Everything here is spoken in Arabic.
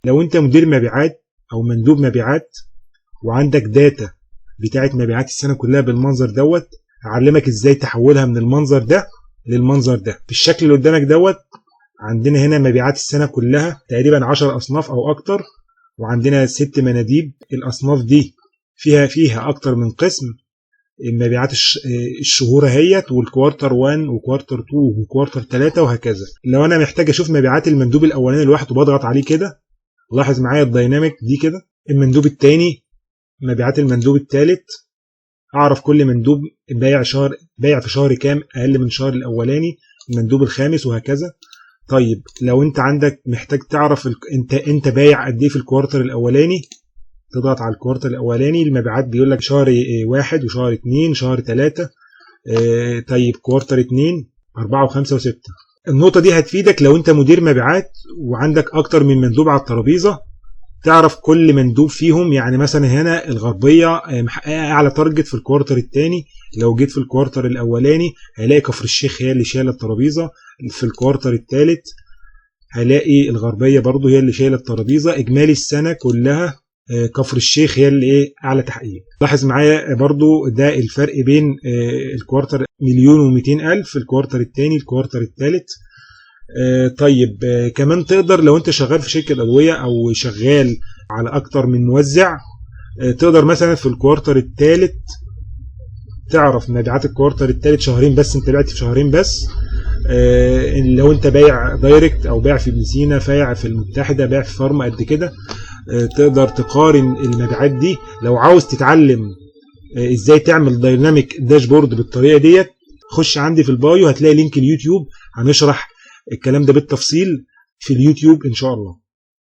لو انت مدير مبيعات او مندوب مبيعات وعندك داتا بتاعت مبيعات السنة كلها بالمنظر دوت، هعلمك ازاي تحولها من المنظر ده للمنظر ده. بالشكل اللي قدامك دوت عندنا هنا مبيعات السنة كلها تقريبا 10 أصناف أو أكتر، وعندنا 6 مناديب. الأصناف دي فيها أكتر من قسم. المبيعات الشهور اهيت، والكوارتر 1 وكوارتر 2 وكوارتر 3 وهكذا. لو أنا محتاج أشوف مبيعات المندوب الأولاني لوحده بضغط عليه كده، لاحظ معايا الديناميك دي كده. المندوب الثاني، مبيعات المندوب الثالث، أعرف كل مندوب بايع في شهر كام أقل من الشهر الأولاني، المندوب الخامس وهكذا. طيب لو انت عندك محتاج تعرف انت بايع قد ايه في الكوارتر الاولاني، تضغط على الكوارتر الاولاني. المبيعات بيقول لك شهر 1 وشهر 2 شهر 3. طيب كوارتر 2 4 و5 و6. النقطة دي هتفيدك لو انت مدير مبيعات وعندك اكتر من مندوب على الترابيزة، تعرف كل مندوب فيهم. يعني مثلا هنا الغربية محققة اعلى تارجت في الكوارتر الثاني، لو جيت في الكوارتر الاولاني هيلاقي كفر الشيخ هي اللي شايله الترابيزة. في الكوارتر الثالث هلاقي الغربية برضو هي اللي شايله الترابيزة. اجمالي السنة كلها كفر الشيخ هي اللي اعلى تحقيق. لاحظ معايا برضو ده الفرق بين الكوارتر 1,200,000 الكوارتر الثاني الكوارتر الثالث. طيب كمان تقدر لو انت شغال في شركة أدوية او شغال على اكتر من موزع، تقدر مثلا في الكوارتر الثالث تعرف مبيعات الكوارتر الثالث شهرين بس، انت بعت في شهرين بس. لو انت بايع دايركت او بايع في ابن سينا، بايع في المتحدة، بايع في فارما قد كده، تقدر تقارن المبيعات دي. لو عاوز تتعلم ازاي تعمل دايناميك داشبورد بالطريقة ديت، خش عندي في البايو هتلاقي لينك اليوتيوب، هنشرح الكلام ده بالتفصيل في اليوتيوب ان شاء الله.